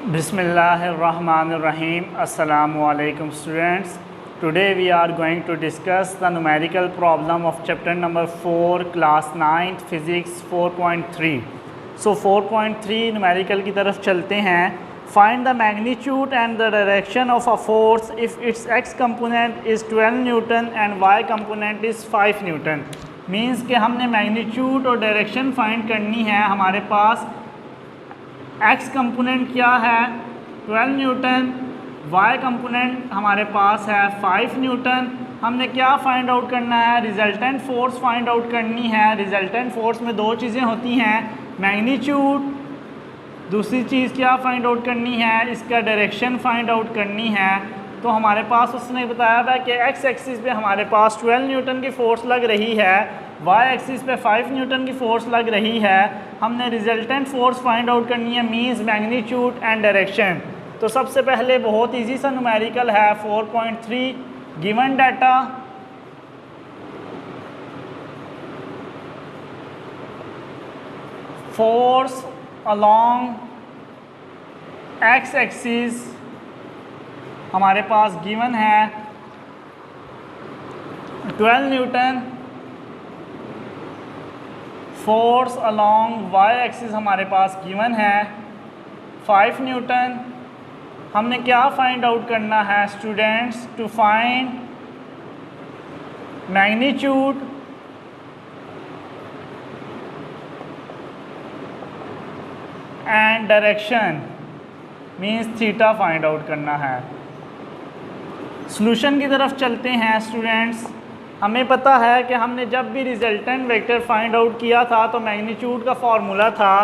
Bismillahirrahmanirrahim. Assalamu alaikum students. Today we are going to discuss the numerical problem of chapter number 4 class 9 physics 4.3. So 4.3 numerical की तरफ चलते हैं. Find the magnitude and the direction of a force if its x component is 12 Newton and y component is 5 Newton. Means कि हमने magnitude और direction find करनी है. हमारे पास x कंपोनेंट क्या है 12 न्यूटन, y कंपोनेंट हमारे पास है 5 न्यूटन. हमने क्या फाइंड आउट करना है, रिजल्टेंट फोर्स फाइंड आउट करनी है. रिजल्टेंट फोर्स में दो चीज़ें होती हैं, मैग्नीट्यूड, दूसरी चीज़ क्या फाइंड आउट करनी है, इसका डायरेक्शन फाइंड आउट करनी है. तो हमारे पास उसने बताया था कि x एक्सिस पे हमारे पास 12 न्यूटन की फ़ोर्स लग रही है, y एक्सिस पे 5 न्यूटन की फ़ोर्स लग रही है. हमने रिजल्टेंट फोर्स फाइंड आउट करनी है, मीन्स मैग्नीट्यूड एंड डायरेक्शन. तो सबसे पहले बहुत इजी सा न्यूमेरिकल है 4.3. Given data force along x axis हमारे पास गिवन है 12 Newton. Force along y axis हमारे पास गिवन है 5 न्यूटन. हमने क्या फाइंड आउट करना है students, to find magnitude and direction, means theta find out करना है. सॉल्यूशन की तरफ चलते हैं स्टूडेंट्स. हमें पता है कि हमने जब भी रिजल्टेंट वेक्टर फाइंड आउट किया था तो मैग्नीट्यूड का फार्मूला था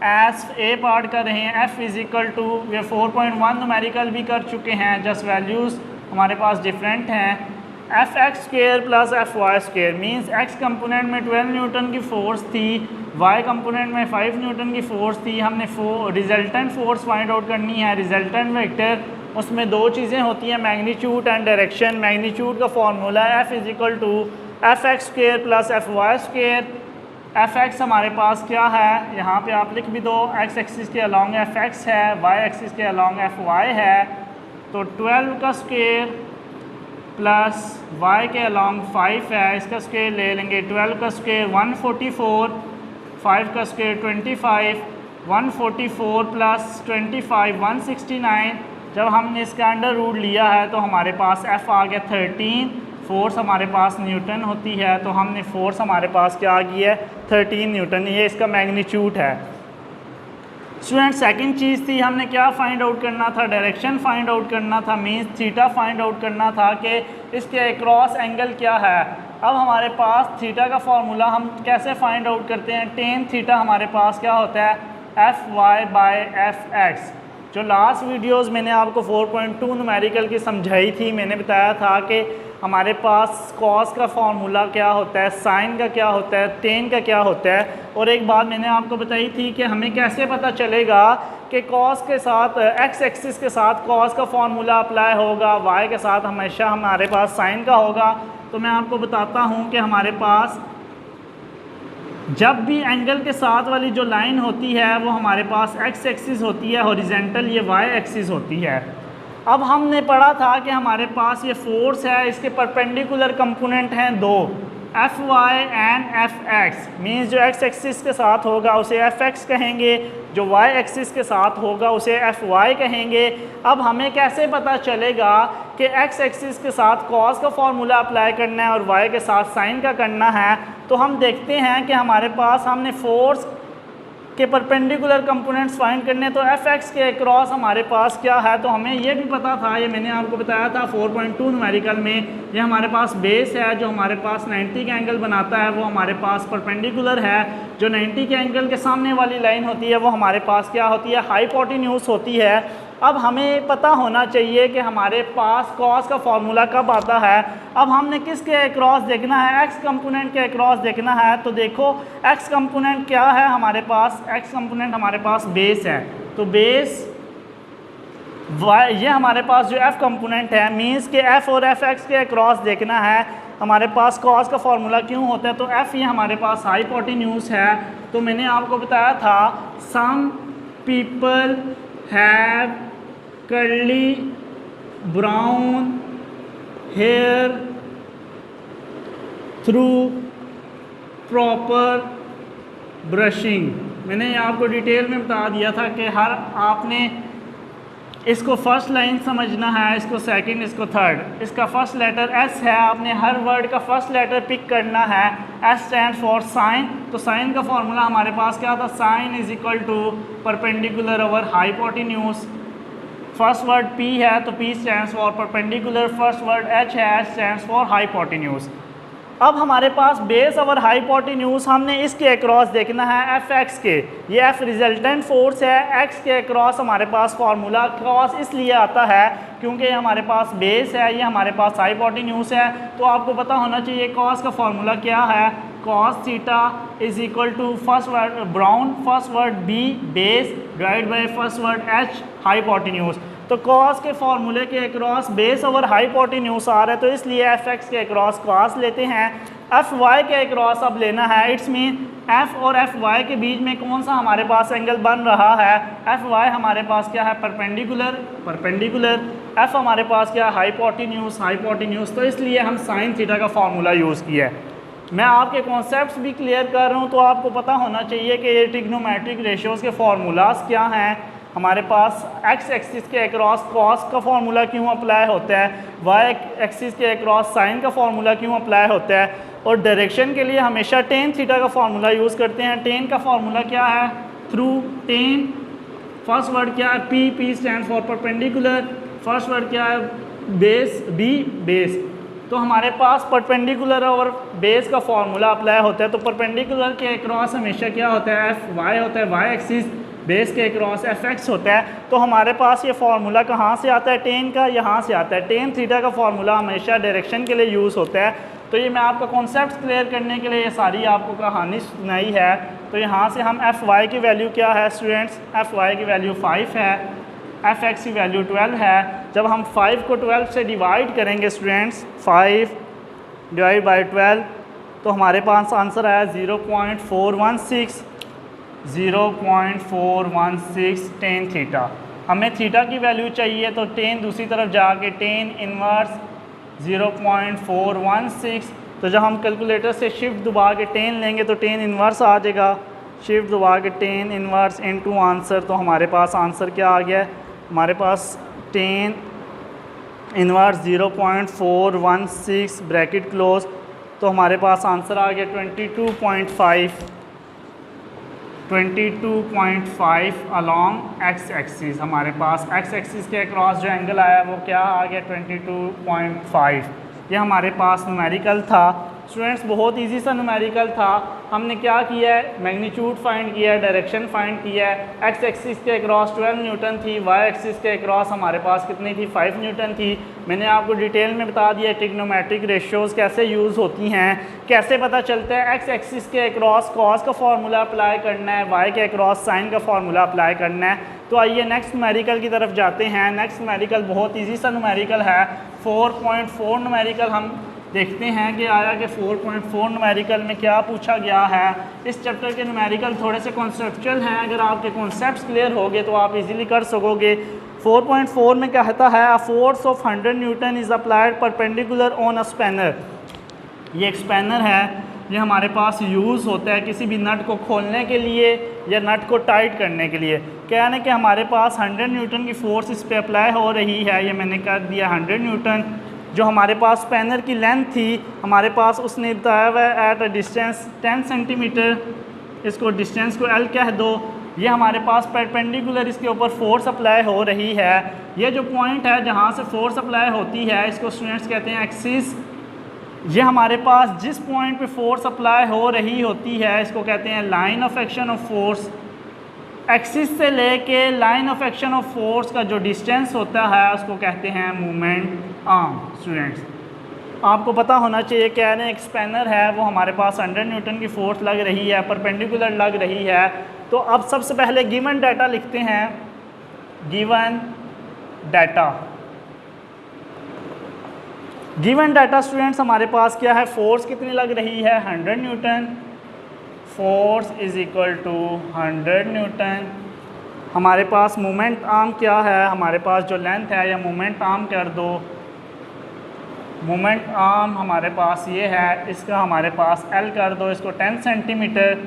एस ए पार्ट कर रहे हैं एफ इजिकल टू, ये 4.1 न्यूमेरिकल भी कर चुके हैं, जस्ट वैल्यूज़ हमारे पास डिफरेंट हैं. F X square plus F Y square, means X component में 12 न्यूटन की फ़ोर्स थी, वाई कंपोनेंट में 5 न्यूटन की फ़ोर्स थी. हमने रिजल्टेंट फोर्स फाइंड आउट करनी है, रिजल्टेंट वेक्टर. उसमें दो चीज़ें होती हैं, मैग्नीट्यूड एंड डायरेक्शन. मैग्नीट्यूड का formula F is equal to F X square plus F Y square. F X हमारे पास क्या है, यहाँ पे आप लिख भी दो, एक्स एक्सिस के अलॉन्ग एफ एक्स है, वाई एक्सिस के अलॉन्ग एफ वाई है. तो 12 का स्क्वेयर प्लस वाई के अलॉन्ग 5 है, इसका स्क्वेयर ले लेंगे. 12 का स्क्वेयर 144, 5 का स्क्वेयर 25, 144 प्लस 25 169. जब हमने इसका अंडर रूट लिया है तो हमारे पास f आ गया 13. फोर्स हमारे पास न्यूटन होती है, तो हमने फोर्स हमारे पास क्या आ गई है 13 न्यूटन. ये इसका मैग्नीट्यूड है. स्टूडेंट सेकंड चीज़ थी, हमने क्या फाइंड आउट करना था, डायरेक्शन फाइंड आउट करना था, मीन्स थीटा फाइंड आउट करना था कि इसके क्रॉस एंगल क्या है. अब हमारे पास थीटा का फार्मूला हम कैसे फाइंड आउट करते हैं, टेन थीटा हमारे पास क्या होता है F Y by F X. जो लास्ट वीडियोस मैंने आपको 4.2 न्यूमेरिकल की समझाई थी, मैंने बताया था कि हमारे पास कॉस का फार्मूला क्या होता है, साइन का क्या होता है, टेन का क्या होता है. और एक बात मैंने आपको बताई थी कि हमें कैसे पता चलेगा कि कॉस के साथ एक्स एक्सिस के साथ कॉस का फार्मूला अप्लाई होगा, वाई के साथ हमेशा हमारे पास साइन का होगा. तो मैं आपको बताता हूँ कि हमारे पास जब भी एंगल के साथ वाली जो लाइन होती है वो हमारे पास एक्स एक्सिस होती है, हॉरिजेंटल ये वाई एक्सिस होती है. अब हमने पढ़ा था कि हमारे पास ये फोर्स है, इसके परपेंडिकुलर कंपोनेंट हैं दो, F Y and F X. Means जो एक्स एक्सिस के साथ होगा उसे एफ एक्स कहेंगे, जो वाई एक्सिस के साथ होगा उसे एफ वाई कहेंगे. अब हमें कैसे पता चलेगा कि एक्स एक्सिस के साथ कॉस का फार्मूला अप्लाई करना है और वाई के साथ साइन का करना है. तो हम देखते हैं कि हमारे पास हमने फोर्स के परपेंडिकुलर कंपोनेंट्स फाइंड करने, तो एफ एक्स के क्रॉस हमारे पास क्या है. तो हमें ये भी पता था, ये मैंने आपको बताया था 4.2 न्यूमेरिकल में, ये हमारे पास बेस है जो हमारे पास 90 का एंगल बनाता है, वो हमारे पास परपेंडिकुलर है. जो 90 के एंगल के सामने वाली लाइन होती है वो हमारे पास क्या होती है, हाइपोटेन्यूज होती है. अब हमें पता होना चाहिए कि हमारे पास कॉस का फार्मूला कब आता है. अब हमने किसके अक्रॉस देखना है, एक्स कंपोनेंट के अक्रॉस देखना है. तो देखो एक्स कंपोनेंट क्या है हमारे पास, एक्स कंपोनेंट हमारे पास बेस है. तो बेस ये हमारे पास जो एफ कंपोनेंट है, मीन्स के एफ और एफ एक्स के अक्रॉस देखना है. हमारे पास कॉस का फार्मूला क्यों होता है, तो एफ ये हमारे पास हाइपोटेन्यूज है. तो मैंने आपको बताया था some people have curly brown hair through proper brushing. मैंने आपको डिटेल में बता दिया था कि हर आपने इसको फर्स्ट लाइन समझना है, इसको सेकंड, इसको थर्ड। इसका फर्स्ट लेटर एस है, आपने हर वर्ड का फर्स्ट लेटर पिक करना है। एस स्टैंड फॉर साइन, तो साइन का फॉर्मूला हमारे पास क्या था, sine is equal to perpendicular over hypotenuse. First word P है तो P stands for perpendicular, first word H है, एच स्टैंड्स फॉर हाइपोटेन्यूज। अब हमारे पास बेस और हाइपोटेन्यूज हमने इसके अक्रॉस देखना है एफ एक्स के, ये एफ रिजल्टेंट फोर्स है, एक्स के अक्रॉस हमारे पास फार्मूला क्रॉस इसलिए आता है क्योंकि हमारे पास बेस है, ये हमारे पास हाइपोटेन्यूज है। तो आपको पता होना चाहिए कॉस का फार्मूला क्या है, cos theta is equal to first word brown, first word B base divide by first word H hypotenuse. तो कॉस के फार्मूले के अक्रॉस बेस ओवर हाइपोटेन्यूज आ रहा है, तो इसलिए एफ एक्स के अक्रॉस कॉस लेते हैं। एफ वाई के अक्रॉस अब लेना है, इट्स मीन एफ और एफ वाई के बीच में कौन सा हमारे पास एंगल बन रहा है, एफ वाई हमारे पास क्या है, परपेंडिकुलर, परपेंडिकुलर, एफ हमारे पास क्या है, हाइपोटेन्यूज, हाइपोटेन्यूज। तो इसलिए हम साइन थीटा का फार्मूला यूज़ किया है। मैं आपके कॉन्सेप्ट्स भी क्लियर कर रहा हूँ, तो आपको पता होना चाहिए कि ये ट्रिग्नोमेट्रिक रेशियोज़ के फार्मूलाज क्या हैं। हमारे पास एक्स एक्सिस के अक्रॉस कॉस का फार्मूला क्यों अप्लाई होता है, वाई एक्सिस के अक्रॉस साइन का फार्मूला क्यों अप्लाई होता है, और डायरेक्शन के लिए हमेशा टेन थीटा का फार्मूला यूज़ करते हैं। टेन का फार्मूला क्या है, थ्रू टेन, फर्स्ट वर्ड क्या है P, P stand for perpendicular, first word क्या है बेस, बी बेस। तो हमारे पास परपेंडिकुलर और बेस का फार्मूला अप्लाई होता है। तो परपेंडिकुलर के अक्रॉस हमेशा क्या होता है, एफ वाई होता है, वाई एक्सिस, बेस के अक्रॉस एफ एक्स होता है। तो हमारे पास ये फार्मूला कहाँ से आता है, टेन का यहाँ से आता है। टेन थीटा का फार्मूला हमेशा डायरेक्शन के लिए यूज़ होता है। तो ये मैं आपका कॉन्सेप्ट क्लियर करने के लिए ये सारी आपको कहानी सुनाई है। तो यहाँ से हम एफ वाई की वैल्यू क्या है स्टूडेंट्स, एफ वाई की वैल्यू 5 है, एफ एक्स की वैल्यू 12 है। जब हम 5 को 12 से डिवाइड करेंगे स्टूडेंट्स, 5 डिवाइड बाई 12, तो हमारे पास आंसर आया 0.416, 0.416 टेन थीटा। हमें थीटा की वैल्यू चाहिए, तो टेन दूसरी तरफ जाके टेन इनवर्स 0.416। तो जब हम कैलकुलेटर से शिफ्ट दबा के टेन लेंगे तो टेन इनवर्स आ जाएगा, शिफ्ट दबा के टेन इनवर्स इनटू आंसर। तो हमारे पास आंसर क्या आ गया, हमारे पास टेन इनवर्स 0.416 ब्रैकेट क्लोज। तो हमारे पास आंसर आ गया 22.5 अलॉन्ग एक्स एक्सिस। हमारे पास एक्स एक्सिस के अक्रॉस जो एंगल आया वो क्या आ गया 22.5। ये हमारे पास न्यूमेरिकल था स्टूडेंट्स, बहुत इजी सा न्यूमेरिकल था। हमने क्या किया है, मैग्नीट्यूड फाइंड किया है, डायरेक्शन फाइंड किया है। एक्स एक्सिस के अक्रॉस 12 न्यूटन थी, वाई एक्सिस के अक्रॉस हमारे पास कितनी थी, 5 न्यूटन थी। मैंने आपको डिटेल में बता दिया ट्रिग्नोमेट्रिक रेशियोज़ कैसे यूज़ होती हैं, कैसे पता चलता है एक्स एक्सिस के अक्रॉस कॉस का फार्मूला अप्लाई करना है, वाई के अक्रॉस साइन का फार्मूला अप्लाई करना है। तो आइए नेक्स्ट न्यूमेरिकल की तरफ जाते हैं। नेक्स्ट न्यूमेरिकल बहुत ईजी सा न्यूमेरिकल है, 4.4 न्यूमेरिकल हम देखते हैं कि आया कि 4.4 न्यूमेरिकल में क्या पूछा गया है। इस चैप्टर के न्यूमेरिकल थोड़े से कॉन्सेप्चुअल हैं, अगर आपके कॉन्सेप्ट्स क्लियर हो गए तो आप इजीली कर सकोगे। 4.4 में कहता है a force of 100 Newton is applied perpendicular on a spanner. ये एक स्पैनर है, ये हमारे पास यूज़ होता है किसी भी नट को खोलने के लिए या नट को टाइट करने के लिए। क्या है कि हमारे पास 100 न्यूटन की फ़ोर्स इस पर अप्लाई हो रही है, ये मैंने कर दिया 100 न्यूटन। जो हमारे पास स्पैनर की लेंथ थी हमारे पास उसने बताया हुआ है एट अ डिस्टेंस 10 सेंटीमीटर, इसको डिस्टेंस को एल कह दो। ये हमारे पास परपेंडिकुलर इसके ऊपर फोर्स अप्लाई हो रही है। ये जो पॉइंट है जहाँ से फोर्स अप्लाई होती है इसको स्टूडेंट्स कहते हैं एक्सिस। ये हमारे पास जिस पॉइंट पे फोर्स अप्लाई हो रही होती है इसको कहते हैं line of action of force. Axis से लेके line of action of force का जो डिस्टेंस होता है उसको कहते हैं मूवमेंट आर्म। स्टूडेंट्स आपको पता होना चाहिए क्या है, एक स्पैनर है वो हमारे पास 100 न्यूटन की फोर्स लग रही है, परपेंडिकुलर लग रही है। तो अब सबसे पहले गिवन डाटा लिखते हैं, given data. Given data students हमारे पास क्या है, फोर्स कितनी लग रही है 100 newton, force is equal to 100 newton. हमारे पास मोमेंट आर्म क्या है, हमारे पास जो लेंथ है या मोमेंट आर्म कर दो, मोमेंट आर्म हमारे पास ये है, इसका हमारे पास L कर दो, इसको 10 centimetre.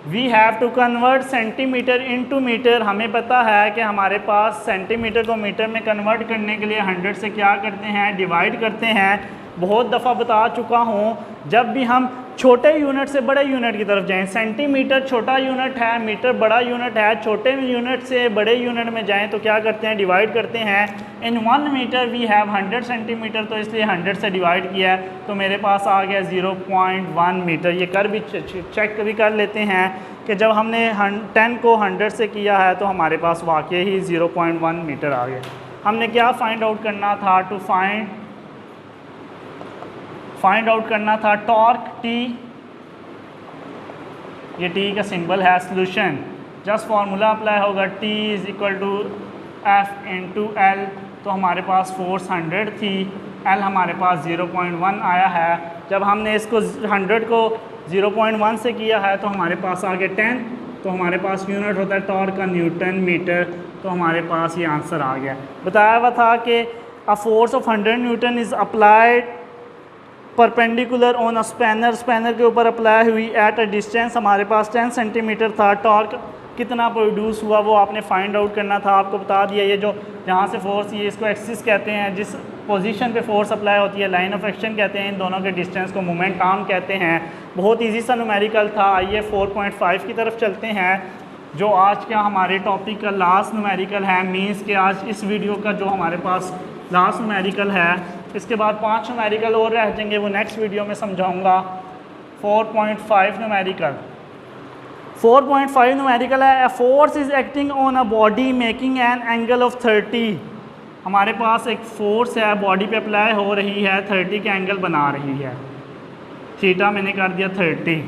We have to convert centimetre into metre. हमें पता है कि हमारे पास सेंटीमीटर को मीटर में कन्वर्ट करने के लिए 100 से क्या करते हैं, डिवाइड करते हैं। बहुत दफ़ा बता चुका हूँ, जब भी हम छोटे यूनिट से बड़े यूनिट की तरफ जाएं, सेंटीमीटर छोटा यूनिट है, मीटर बड़ा यूनिट है, छोटे यूनिट से बड़े यूनिट में जाएं तो क्या करते हैं, डिवाइड करते हैं। इन 1 मीटर वी हैव 100 सेंटीमीटर, तो इसलिए 100 से डिवाइड किया है, तो मेरे पास आ गया 0.1 मीटर। ये कर भी चेक भी कर लेते हैं कि जब हमने 10 को 100 से किया है तो हमारे पास वाकई ही 0.1 मीटर आ गया। हमने क्या फाइंड आउट करना था, टू फाइंड आउट करना था टॉर्क T, ये T का सिंबल है। सोल्यूशन जस्ट फार्मूला अप्लाई होगा, T is equal to F into L। तो हमारे पास फोर्स 100 थी, L हमारे पास 0.1 आया है। जब हमने इसको 100 को 0.1 से किया है तो हमारे पास आ गया 10, तो हमारे पास यूनिट होता है टॉर्क का न्यूटन मीटर, तो हमारे पास ये आंसर आ गया। बताया हुआ था कि a force of 100 Newton is applied perpendicular on a spanner, spanner के ऊपर अप्लाई हुई एट अ डिस्टेंस, हमारे पास 10 सेंटीमीटर था। टॉर्क कितना प्रोड्यूस हुआ वो आपने फाइंड आउट करना था। आपको बता दिया ये जो जहाँ से फोर्स, ये इसको एक्सिस कहते हैं, जिस पोजीशन पे फोर्स अप्लाई होती है लाइन ऑफ एक्शन कहते हैं, इन दोनों के डिस्टेंस को मोमेंट आर्म कहते हैं। बहुत इजी सा न्यूमेरिकल था। आइए 4.5 की तरफ चलते हैं, जो आज का हमारे टॉपिक का लास्ट न्यूमेरिकल है। मीन्स कि आज इस वीडियो का जो हमारे पास लास्ट न्यूमेरिकल है, इसके बाद 5 न्यूमेरिकल और रह जाएंगे, वो नेक्स्ट वीडियो में समझाऊंगा। 4.5 न्यूमेरिकल 4.5 न्यूमेरिकल है। A force is acting on a body making an angle of 30। हमारे पास एक फोर्स है, बॉडी पे अप्लाई हो रही है, 30 के एंगल बना रही है। थीटा मैंने कर दिया 30।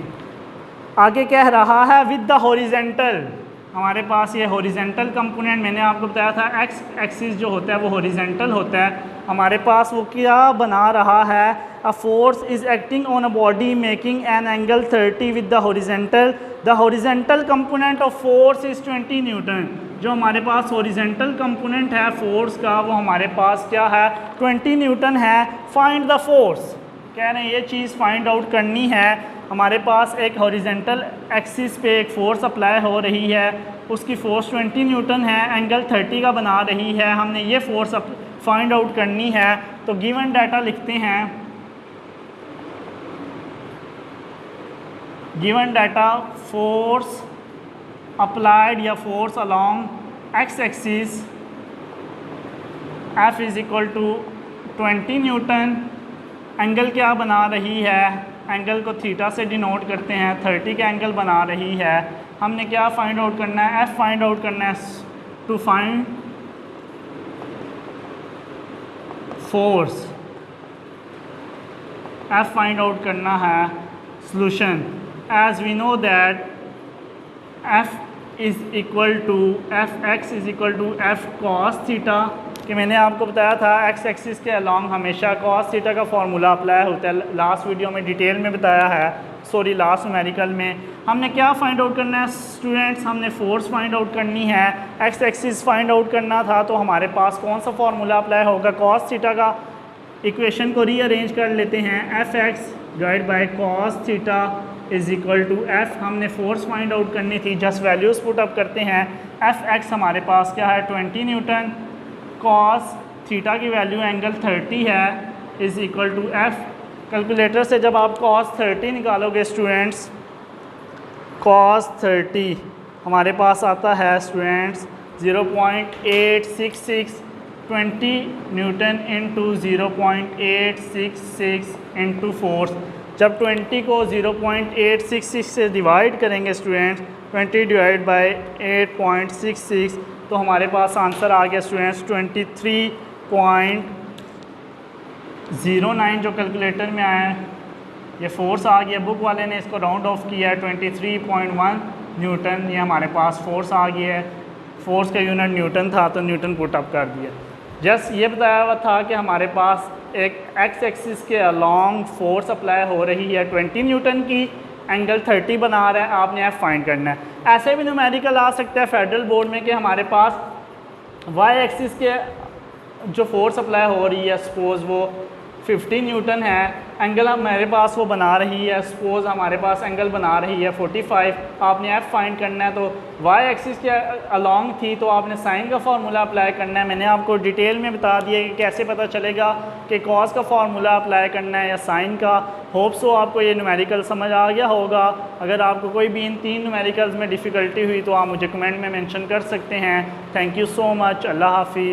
आगे कह रहा है विद द हॉरिजेंटल, हमारे पास ये हॉरिजेंटल कंपोनेंट, मैंने आपको बताया था एक्स एक्सिस जो होता है वो हॉरिजेंटल होता है। हमारे पास वो क्या बना रहा है, a force is acting on a body making an angle 30 with the horizontal. The horizontal component of force is 20 Newton. जो हमारे पास हॉरिजेंटल कंपोनेंट है फोर्स का, वो हमारे पास क्या है, 20 न्यूटन है। फाइंड द फोर्स, कह रहे हैं ये चीज़ फाइंड आउट करनी है। हमारे पास एक हॉरिजेंटल एक्सिस पे एक फ़ोर्स अप्लाई हो रही है, उसकी फ़ोर्स 20 न्यूटन है, एंगल 30 का बना रही है। हमने ये फ़ोर्स फाइंड आउट करनी है, तो गिवन डाटा लिखते हैं। गिवन डाटा, फोर्स अप्लाइड या force along X axis F is equal to 20 newton. Angle क्या बना रही है, एंगल को थीटा से डिनोट करते हैं, 30 का एंगल बना रही है। हमने क्या फाइंड आउट करना है, F फाइंड आउट करना है। To find force, F find out करना है। Solution, as we know that F is equal to Fx is equal to F cos theta, कि मैंने आपको बताया था एक्स एक्सिस के अलॉन्ग हमेशा cos थीटा का फार्मूला अप्लाई होता है। लास्ट वीडियो में डिटेल में बताया है, सॉरी लास्ट न्यूमेरिकल में। हमने क्या फाइंड आउट करना है स्टूडेंट्स, हमने फोर्स फाइंड आउट करनी है, एक्स एक्सिस फाइंड आउट करना था। तो हमारे पास कौन सा फार्मूला अप्लाई होगा, cos थीटा का। इक्वेशन को रीअरेंज कर लेते हैं, Fx divide by cos theta is equal to F। हमने फोर्स फाइंड आउट करनी थी, जस्ट वैल्यूज़ पुट अप करते हैं। Fx हमारे पास क्या है, 20 न्यूटन, cos थीटा की वैल्यू एंगल 30 है, is equal to F। Calculator से जब आप cos 30 निकालोगे स्टूडेंट्स, cos 30 हमारे पास आता है students 0.866, 20 Newton into 0.866 into force. जब 20 को 0.866 से डिवाइड करेंगे स्टूडेंट्स, 20 डिवाइड बाई 8.66, तो हमारे पास आंसर आ गया स्टूडेंट्स 23.09 जो कैलकुलेटर में आया है। ये फोर्स आ गया, बुक वाले ने इसको राउंड ऑफ किया है 23.1 न्यूटन। ये हमारे पास फोर्स आ गया है, फोर्स का यूनिट न्यूटन था तो न्यूटन पुट अप कर दिया। जस्ट ये बताया हुआ था कि हमारे पास एक एक्स एक्सिस के अलॉन्ग फोर्स अप्लाई हो रही है 20 न्यूटन की, एंगल 30 बना रहा है, आपने F फाइंड करना है। ऐसे भी न्यूमेरिकल आ सकता है फेडरल बोर्ड में कि हमारे पास वाई एक्सिस के जो फोर्स अप्लाई हो रही है सपोज़ वो 50 न्यूटन है, एंगल हमारे पास वो बना रही है, सपोज़ हमारे पास एंगल बना रही है 45, आपने एफ फाइंड करना है तो वाई एक्सिस के अलॉन्ग थी तो आपने साइन का फार्मूला अप्लाई करना है। मैंने आपको डिटेल में बता दिया कि कैसे पता चलेगा कि कॉस का फार्मूला अप्लाई करना है या साइन का। होप्स हो आपको ये न्यूमेरिकल समझ आ गया होगा। अगर आपको कोई भी इन 3 न्यूमेरिकल्स में डिफ़िकल्टी हुई तो आप मुझे कमेंट में मेंशन कर सकते हैं। Thank you so much. अल्लाह हाफिज़।